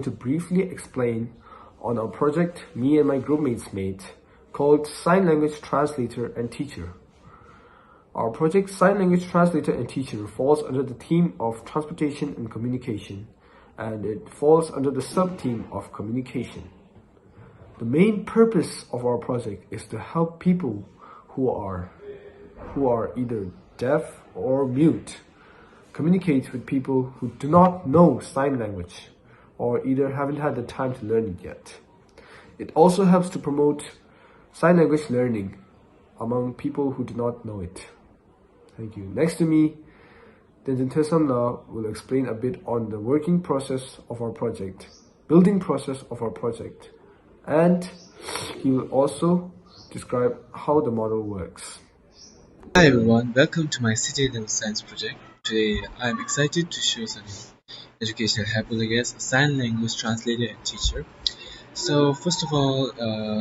to briefly explain on our project me and my groupmates made called Sign Language Translator and Teacher. Our project Sign Language Translator and Teacher falls under the theme of transportation and communication, and it falls under the sub-theme of communication. The main purpose of our project is to help people who are either deaf or mute communicate with people who do not know sign language or either haven't had the time to learn it yet. It also helps to promote sign language learning among people who do not know it. Thank you. Next to me, Tenzin Thoesum will explain a bit on the working process of our project, building process of our project, and he will also describe how the model works. Hi everyone, welcome to my city level science project. Today I am excited to show some educational hypothesis, a sign language translator and teacher. So first of all,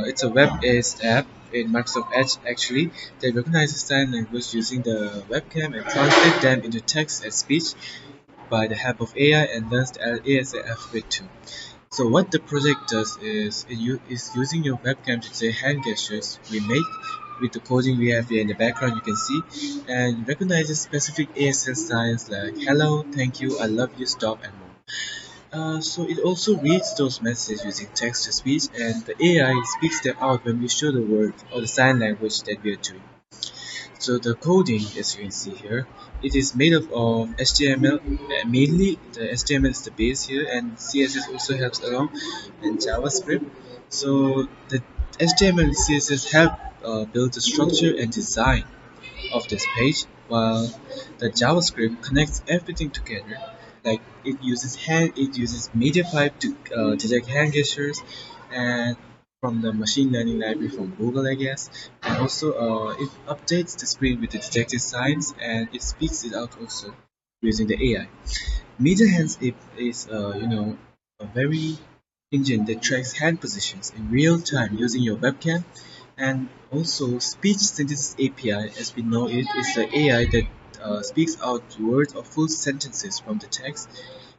it's a web-based app in Microsoft Edge actually that recognizes sign language using the webcam and translate them into text and speech by the help of AI and learns the ASA alphabet too. So what the project does is using your webcam to say hand gestures we make with the coding we have here in the background you can see, and recognizes specific ASL signs like hello, thank you, I love you, stop, and more. So it also reads those messages using text to speech, and the AI speaks them out when we show the word or the sign language that we are doing. So the coding, as you can see here, it is made up of HTML. Mainly the HTML is the base here, and CSS also helps along, and JavaScript. So the HTML and CSS help build the structure and design of this page, while the JavaScript connects everything together. Like it uses media pipe to detect hand gestures, and from the machine learning library from Google, I guess, and also it updates the screen with the detected signs, and it speaks it out also using the AI. Media hands is a very engine that tracks hand positions in real time using your webcam, and also speech synthesis API, as we know it, is the AI that speaks out words or full sentences from the text,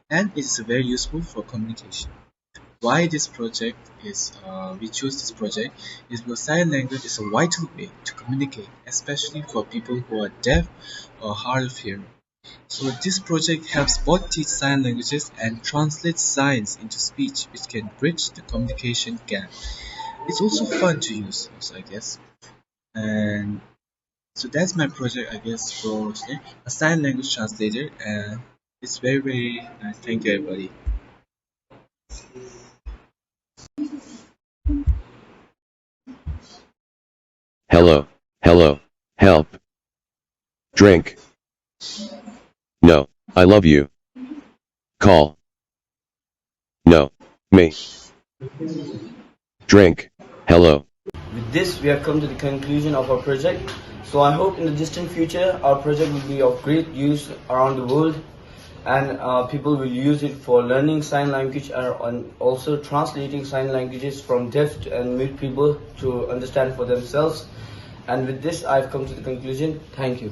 and it is very useful for communication. Why this project is we choose this project is because sign language is a vital way to communicate, especially for people who are deaf or hard of hearing. So this project helps both teach sign languages and translate signs into speech, which can bridge the communication gap. It's also fun to use, also, I guess. And so that's my project, I guess, for today, a sign language translator, and it's very, very nice. Thank you, everybody. Hello, hello, help. Drink. No, I love you. Call. No, me. Drink. Hello. With this, we have come to the conclusion of our project. So I hope in the distant future, our project will be of great use around the world, and people will use it for learning sign language and also translating sign languages from deaf and mute people to understand for themselves. And with this, I've come to the conclusion. Thank you.